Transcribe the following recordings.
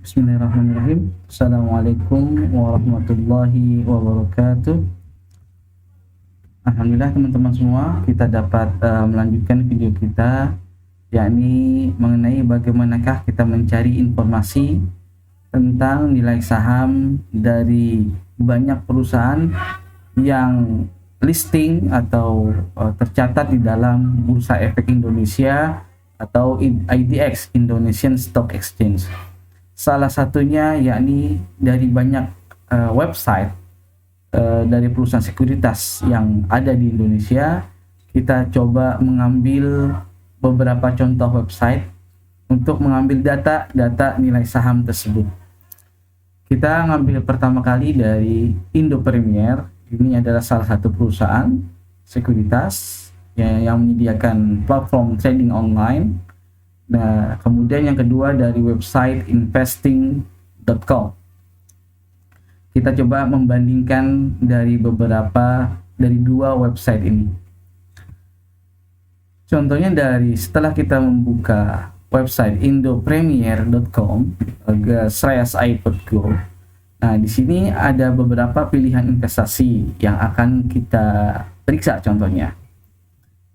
Bismillahirrahmanirrahim. Assalamualaikum warahmatullahi wabarakatuh. Alhamdulillah teman-teman semua, kita dapat melanjutkan video kita, yakni mengenai bagaimanakah kita mencari informasi tentang nilai saham dari banyak perusahaan yang listing atau tercatat di dalam Bursa Efek Indonesia atau IDX, Indonesian Stock Exchange. Salah satunya yakni dari banyak website dari perusahaan sekuritas yang ada di Indonesia. Kita coba mengambil beberapa contoh website untuk mengambil data nilai saham tersebut. Kita ngambil pertama kali dari Indo Premier. Ini adalah salah satu perusahaan sekuritas yang menyediakan platform trading online. Nah, kemudian yang kedua dari website investing.com. Kita coba membandingkan dari dua website ini. Contohnya setelah kita membuka website indopremier.com /i.go. Nah, di sini ada beberapa pilihan investasi yang akan kita periksa contohnya.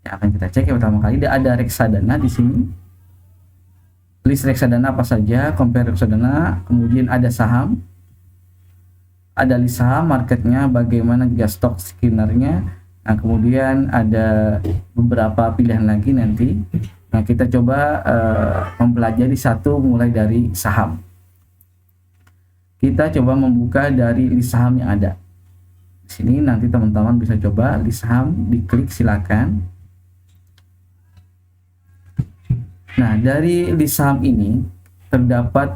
Yang akan kita cek yang pertama kali ada reksadana di sini. List reksadana apa saja, compare reksadana, kemudian ada saham. Ada list saham, marketnya, bagaimana juga stok skinnernya. Nah, kemudian ada beberapa pilihan lagi nanti. Nah, kita coba mempelajari satu mulai dari saham. Kita coba membuka dari list saham yang ada. Di sini nanti teman-teman bisa coba list saham, diklik silakan. Nah, dari list saham ini terdapat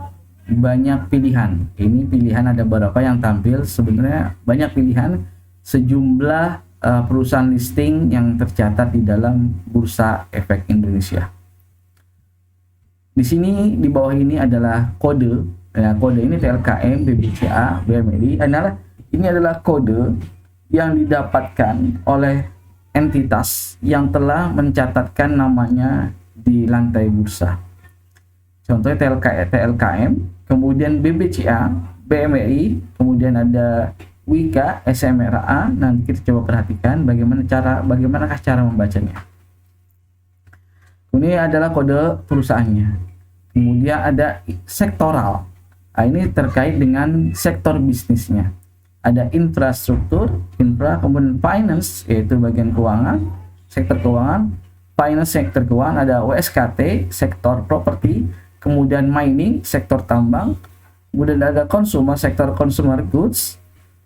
banyak pilihan. Ini pilihan ada beberapa yang tampil, sebenarnya banyak pilihan, sejumlah perusahaan listing yang tercatat di dalam Bursa Efek Indonesia. Di sini di bawah ini adalah kode. Ya, kode ini TLKM, BBCA, BMRI ini adalah kode yang didapatkan oleh entitas yang telah mencatatkan namanya di lantai bursa. Contohnya TLKM, kemudian BBCA, BMRI, kemudian ada Wika, SMRA. Nanti kita coba perhatikan bagaimanakah cara membacanya. Ini adalah kode perusahaannya. Kemudian ada sektoral. Nah, ini terkait dengan sektor bisnisnya. Ada infrastruktur, kemudian finance, yaitu bagian keuangan, sektor keuangan, finance, sektor keuangan, ada WSKT, sektor properti, kemudian mining, sektor tambang, kemudian ada consumer, sektor consumer goods,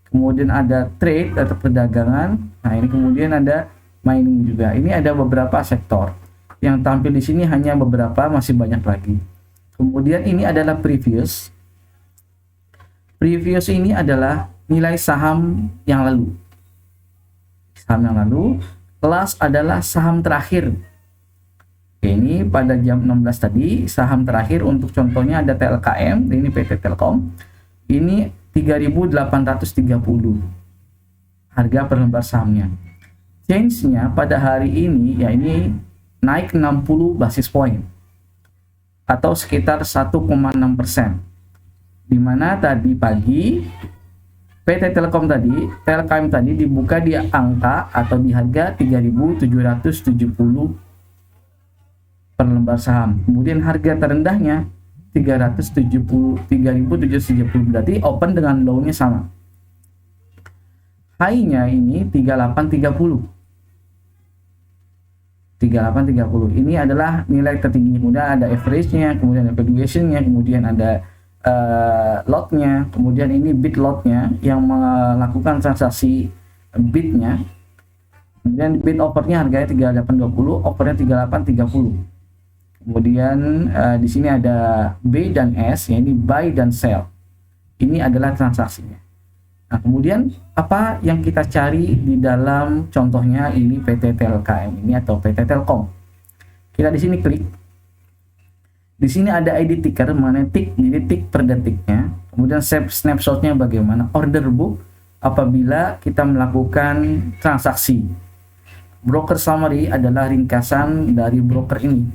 kemudian ada trade atau perdagangan. Nah, ini kemudian ada mining juga. Ini ada beberapa sektor. Yang tampil di sini hanya beberapa, masih banyak lagi. Kemudian ini adalah previous. Previous ini adalah nilai saham yang lalu. Saham yang lalu. Kelas adalah saham terakhir. Ini pada jam 16 tadi saham terakhir, untuk contohnya ada TLKM, ini PT Telkom. Ini 3.830 harga per lembar sahamnya. Change-nya pada hari ini ya ini naik 60 basis point atau sekitar 1,6%. Di mana tadi pagi PT Telkom TLKM tadi dibuka di angka atau di harga 3.770 per lembar saham. Kemudian harga terendahnya 3.770, berarti open dengan low-nya sama. High-nya ini 3830. Ini adalah nilai tertinggi. Kemudian ada average-nya, kemudian ada valuation-nya, kemudian ada lot-nya, kemudian ini bid lot-nya yang melakukan transaksi bid-nya. Kemudian bid offer-nya harganya 3820, offer-nya 3830. Kemudian di sini ada B dan S, ya ini buy dan sell. Ini adalah transaksinya. Nah, kemudian apa yang kita cari di dalam contohnya ini PT TLKM ini atau PT Telkom. Kita di sini klik. Di sini ada ID ticker, mana tick, jadi tick per detiknya. Kemudian snapshotnya bagaimana, order book apabila kita melakukan transaksi. Broker summary adalah ringkasan dari broker ini,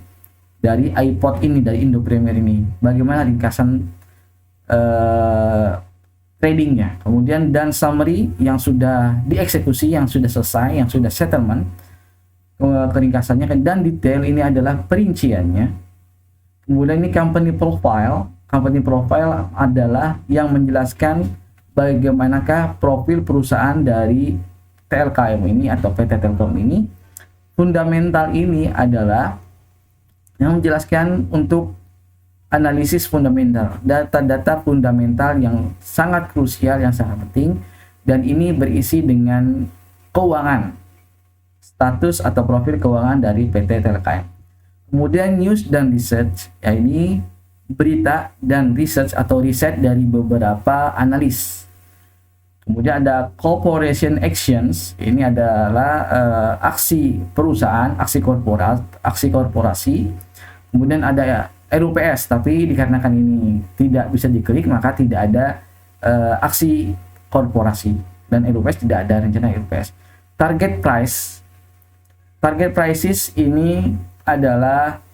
dari iPod ini, dari Indo Premier ini. Bagaimana ringkasan tradingnya, kemudian dan summary yang sudah dieksekusi, yang sudah selesai, yang sudah settlement, keringkasannya, dan detail ini adalah perinciannya. Kemudian ini company profile. Company profile adalah yang menjelaskan bagaimanakah profil perusahaan dari TLKM ini atau PT Telkom ini. Fundamental ini adalah yang menjelaskan untuk analisis fundamental, data-data fundamental yang sangat krusial, yang sangat penting, dan ini berisi dengan keuangan, status atau profil keuangan dari PT TLKM. Kemudian news dan research, ya ini berita dan research atau riset dari beberapa analis. Kemudian ada corporation actions, ini adalah aksi perusahaan, aksi korporasi. Kemudian ada RUPS, tapi dikarenakan ini tidak bisa diklik maka tidak ada aksi korporasi, dan RUPS tidak ada rencana RUPS. Target prices ini adalah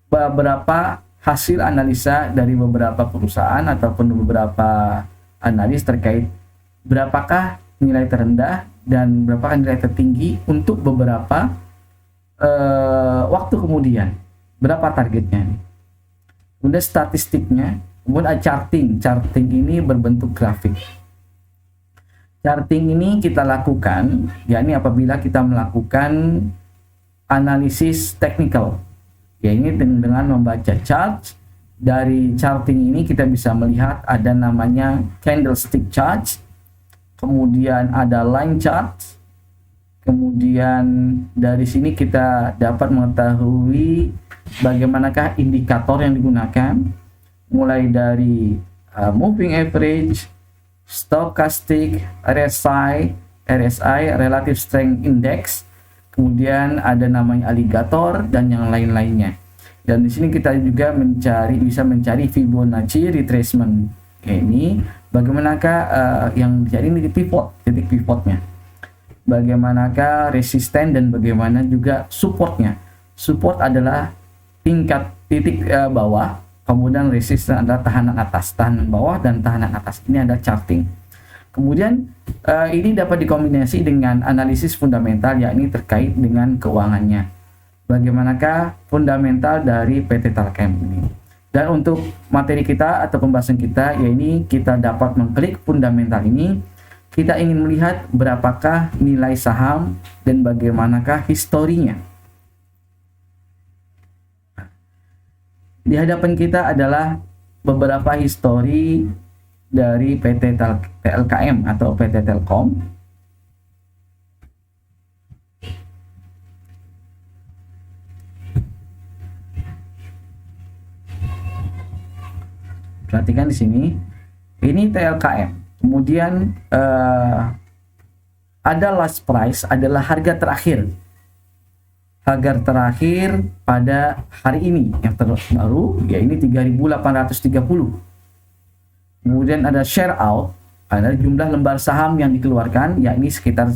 beberapa hasil analisa dari beberapa perusahaan ataupun beberapa analis terkait berapakah nilai terendah dan berapakah nilai tertinggi untuk beberapa waktu kemudian, berapa targetnya. Kemudian statistiknya, kemudian ada charting ini berbentuk grafik. Charting ini kita lakukan yakni apabila kita melakukan analisis teknikal, ya ini dengan membaca chart. Dari charting ini kita bisa melihat ada namanya candlestick chart, kemudian ada line chart, kemudian dari sini kita dapat mengetahui bagaimanakah indikator yang digunakan, mulai dari moving average, stochastic, RSI Relative Strength Index, kemudian ada namanya alligator dan yang lain-lainnya. Dan di sini kita juga bisa mencari Fibonacci retracement. Ini bagaimanakah yang dicari ini titik pivotnya. Bagaimanakah resisten dan bagaimana juga supportnya. Support adalah titik bawah, kemudian resisten adalah tahanan atas, tahanan bawah dan tahanan atas. Ini ada charting. Kemudian ini dapat dikombinasi dengan analisis fundamental, yakni terkait dengan keuangannya. Bagaimanakah fundamental dari PT Telkom ini. Dan untuk materi kita atau pembahasan kita, yakni kita dapat mengklik fundamental ini, kita ingin melihat berapakah nilai saham dan bagaimanakah historinya. Di hadapan kita adalah beberapa histori dari PT TLKM atau PT Telkom. Perhatikan di sini, ini TLKM. Kemudian ada last price, adalah harga terakhir. Harga terakhir pada hari ini yang terbaru, ya ini 3.830. Kemudian ada share out, ada jumlah lembar saham yang dikeluarkan, yakni sekitar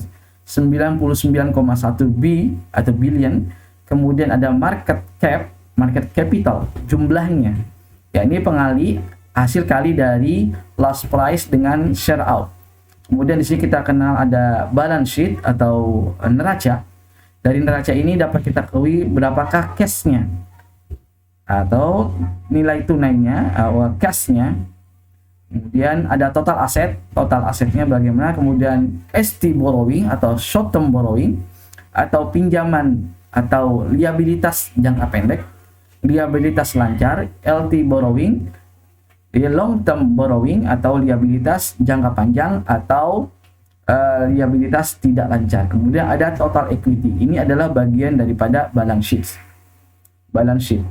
99,1 atau billion. Kemudian ada market capital, jumlahnya, yakni pengali hasil kali dari last price dengan share out. Kemudian di sini kita kenal ada balance sheet atau neraca. Dari neraca ini dapat kita ketahui berapakah cashnya atau nilai tunainya, cashnya. Kemudian ada total asetnya bagaimana. Kemudian ST borrowing atau short term borrowing atau pinjaman atau liabilitas jangka pendek, liabilitas lancar, LT borrowing, long term borrowing atau liabilitas jangka panjang atau liabilitas tidak lancar. Kemudian ada total equity. Ini adalah bagian daripada balance sheet.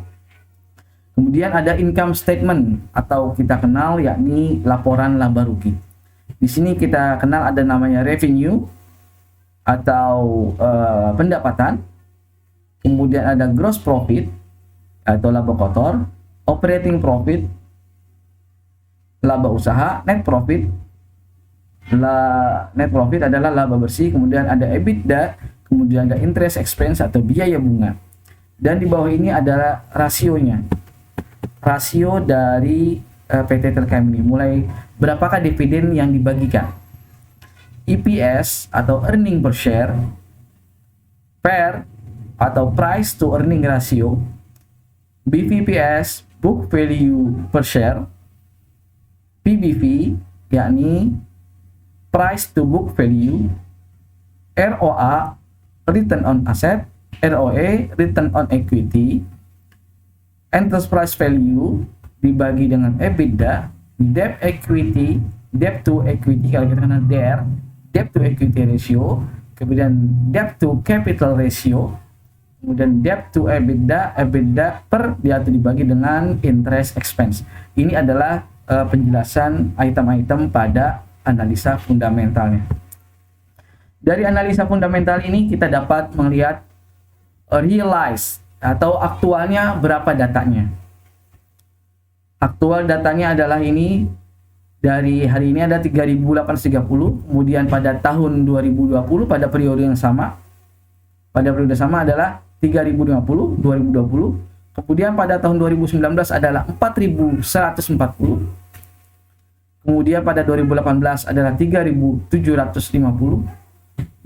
Kemudian ada income statement atau kita kenal yakni laporan laba rugi. Di sini kita kenal ada namanya revenue atau pendapatan. Kemudian ada gross profit atau laba kotor, operating profit, laba usaha, net profit adalah laba bersih, kemudian ada EBITDA, kemudian ada interest expense atau biaya bunga. Dan di bawah ini adalah rasionya. rasio dari PT Telkom ini. Mulai berapakah dividen yang dibagikan? EPS atau earning per share, PER atau price to earning ratio, BVPS book value per share, PBV yakni price to book value, ROA return on asset, ROE return on equity, enterprise value dibagi dengan EBITDA, debt to equity kalau kita kenal debt to equity ratio, kemudian debt to capital ratio, kemudian debt to EBITDA per dibagi dengan interest expense. Ini adalah penjelasan item-item pada analisa fundamentalnya. Dari analisa fundamental ini kita dapat melihat realize atau aktualnya berapa datanya. Aktual datanya adalah ini, dari hari ini ada 3.830, kemudian pada tahun 2020 pada periode yang sama, adalah 3.050 2020, kemudian pada tahun 2019 adalah 4.140, kemudian pada 2018 adalah 3.750,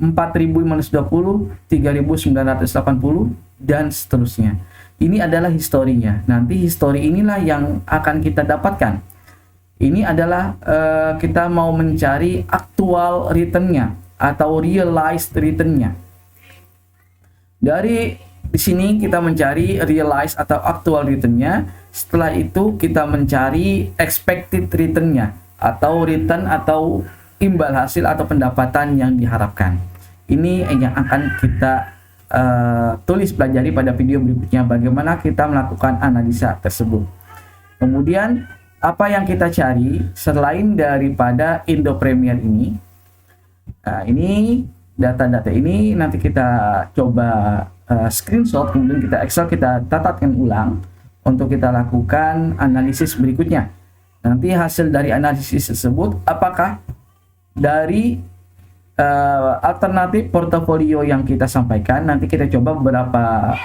4.020, 3.980, dan seterusnya. Ini adalah historinya. Nanti histori inilah yang akan kita dapatkan. Ini adalah kita mau mencari aktual returnnya atau realized returnnya. Dari di sini kita mencari realized atau actual returnnya. Setelah itu kita mencari expected returnnya atau return atau imbal hasil atau pendapatan yang diharapkan. Ini yang akan kita tulis pelajari pada video berikutnya, bagaimana kita melakukan analisa tersebut. Kemudian apa yang kita cari selain daripada Indo Premier ini? Nah, ini data-data ini nanti kita coba screenshot, kemudian kita Excel, kita catatkan ulang untuk kita lakukan analisis berikutnya. Nanti hasil dari analisis tersebut apakah dari alternatif portofolio yang kita sampaikan, nanti kita coba beberapa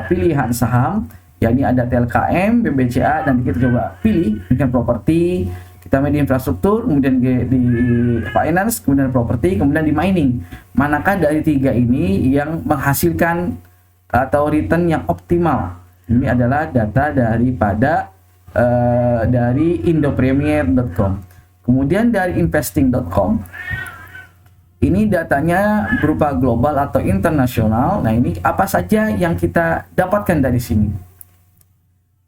pilihan saham, yakni ada TLKM, BBCA, nanti kita coba pilih, kemudian properti, kita main di infrastruktur, kemudian di finance, kemudian properti, kemudian di mining. Manakah dari tiga ini yang menghasilkan atau return yang optimal? Ini adalah data daripada dari indopremier.com. Kemudian dari investing.com, ini datanya berupa global atau internasional. Nah, ini apa saja yang kita dapatkan dari sini?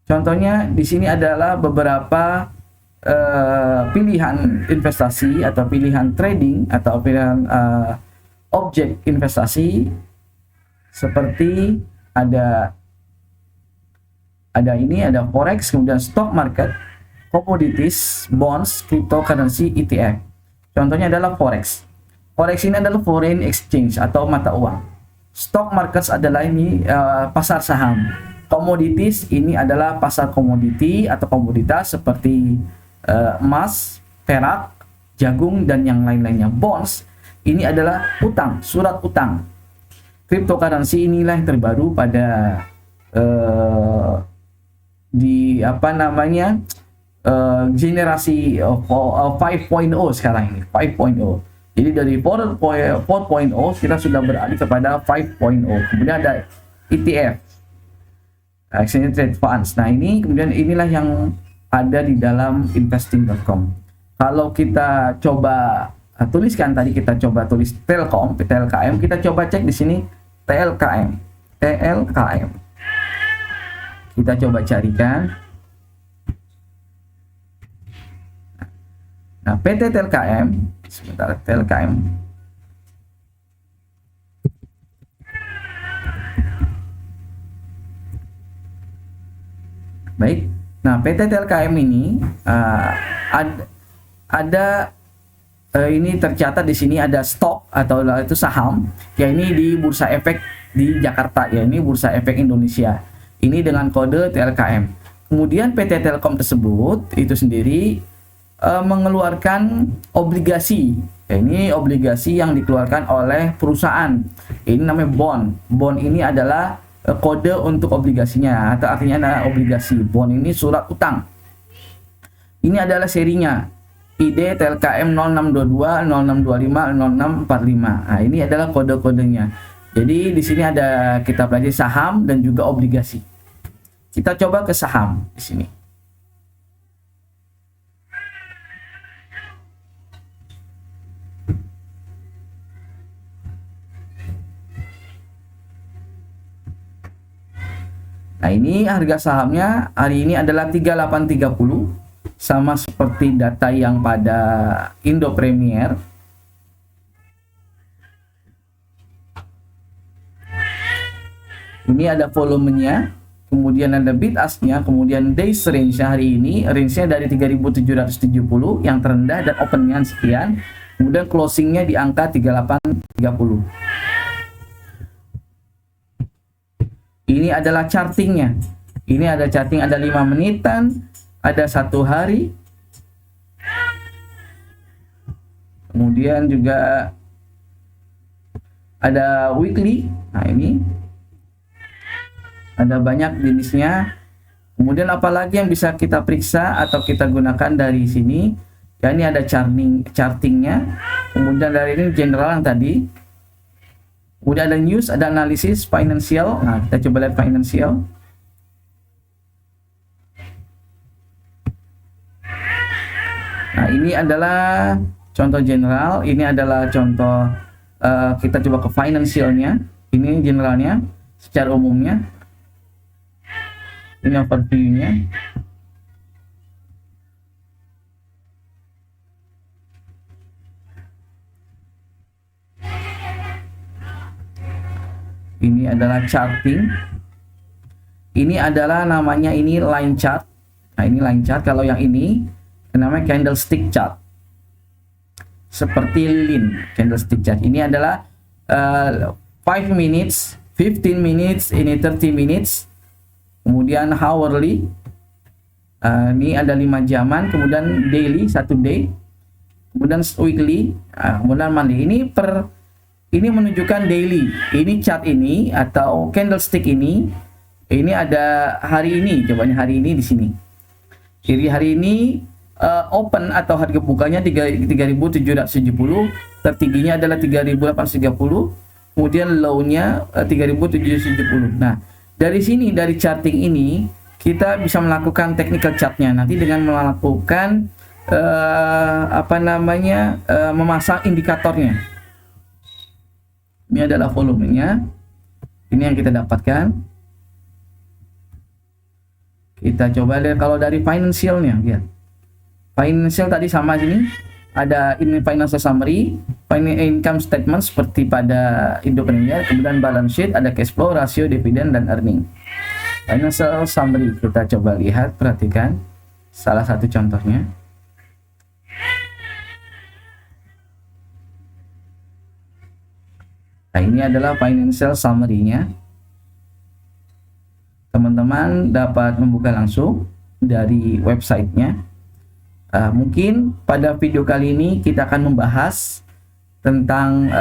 Contohnya di sini adalah beberapa pilihan investasi atau pilihan trading atau pilihan objek investasi, seperti ada forex, kemudian stock market, commodities, bonds, cryptocurrency, ETF. Contohnya adalah forex. Forex ini adalah foreign exchange atau mata uang. Stock markets adalah ini pasar saham. Commodities ini adalah pasar komoditi atau komoditas seperti emas, perak, jagung, dan yang lain-lainnya. Bonds ini adalah utang, surat utang. Cryptocurrency inilah yang terbaru pada generasi 5.0 sekarang ini, 5.0. Jadi dari 4.0 kita sudah beralih kepada 5.0. Kemudian ada ETF, Exchange Trade Funds. Nah, ini kemudian inilah yang ada di dalam investing.com. Kalau kita coba tuliskan, tadi kita coba tulis TLKM, kita coba cek di sini TLKM. Kita coba carikan. Nah, PT TLKM, sebentar, TLKM. Baik. Nah, PT TLKM ini ini tercatat di sini ada stok atau itu saham, ya ini di Bursa Efek di Jakarta, ya ini Bursa Efek Indonesia. Ini dengan kode TLKM. Kemudian PT Telkom tersebut itu sendiri mengeluarkan obligasi. Ya, ini obligasi yang dikeluarkan oleh perusahaan. Ini namanya bond. Bond ini adalah kode untuk obligasinya, atau artinya adalah obligasi. Bond ini surat utang. Ini adalah serinya. ID TLKM 0622 0625 0645. Nah, ini adalah kode-kodenya. Jadi di sini ada kita pelajari saham dan juga obligasi. Kita coba ke saham di sini. Nah, ini harga sahamnya hari ini adalah 3830. Sama seperti data yang pada Indo Premier. Ini ada volumenya, kemudian ada bid ask-nya, kemudian days range hari ini, range-nya dari 3770 yang terendah dan open-nya sekian, kemudian closing-nya di angka 3830. Ini adalah charting-nya. Ini ada charting, ada 5 menitan, ada 1 hari, kemudian juga ada weekly. Nah, ini ada banyak jenisnya. Kemudian apalagi yang bisa kita periksa atau kita gunakan dari sini, ya ini ada chartingnya, kemudian dari ini general yang tadi, kemudian ada news, ada analisis, financial. Nah, kita coba lihat financial. Nah, ini adalah contoh general, ini adalah contoh kita coba ke financialnya, ini generalnya secara umumnya, ini overview-nya. Ini adalah charting, ini adalah namanya ini line chart. Nah, ini line chart. Kalau yang ini namanya candlestick chart, seperti lin candlestick chart. Ini adalah 5 minutes, 15 minutes, ini 30 minutes, kemudian hourly, ini ada 5 jaman, kemudian daily 1 day, kemudian weekly, kemudian monthly. Ini menunjukkan daily. Ini chart ini atau candlestick ini ada hari ini. Cobanya hari ini di sini. Jadi hari ini open atau harga bukanya 3770, tertingginya adalah 3830, kemudian low-nya 3770. Nah, dari sini, dari charting ini kita bisa melakukan technical chart-nya nanti dengan melakukan memasang indikatornya. Ini adalah volumenya, ini yang kita dapatkan. Kita coba lihat kalau dari financialnya, lihat. Financial tadi sama sini, ada ini financial summary, income statement seperti pada Indo Premier, kemudian balance sheet, ada cash flow, rasio, dividen, dan earning. Financial summary kita coba lihat, perhatikan salah satu contohnya. Nah, ini adalah financial summary-nya. Teman-teman dapat membuka langsung dari websitenya. Mungkin pada video kali ini kita akan membahas tentang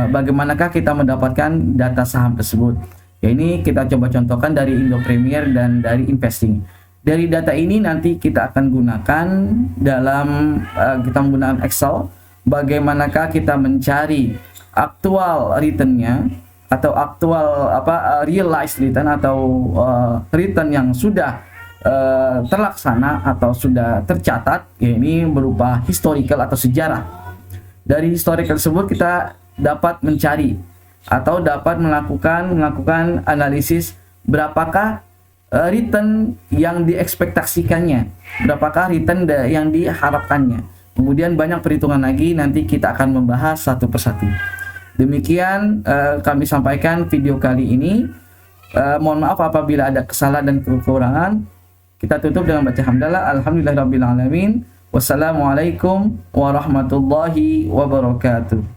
bagaimanakah kita mendapatkan data saham tersebut. Ya, ini kita coba contohkan dari Indo Premier dan dari investing. Dari data ini nanti kita akan gunakan dalam kita menggunakan Excel. Bagaimanakah kita mencari aktual return-nya atau aktual realized return atau return yang sudah terlaksana atau sudah tercatat, ya ini berupa historical atau sejarah. Dari historical tersebut kita dapat mencari atau dapat melakukan analisis berapakah return yang diekspektasikannya, berapakah return yang diharapkannya. Kemudian banyak perhitungan lagi, nanti kita akan membahas satu persatu. Demikian kami sampaikan video kali ini. Mohon maaf apabila ada kesalahan dan kekurangan. Kita tutup dengan baca hamdalah. Alhamdulillahirabbil alamin. Wassalamualaikum warahmatullahi wabarakatuh.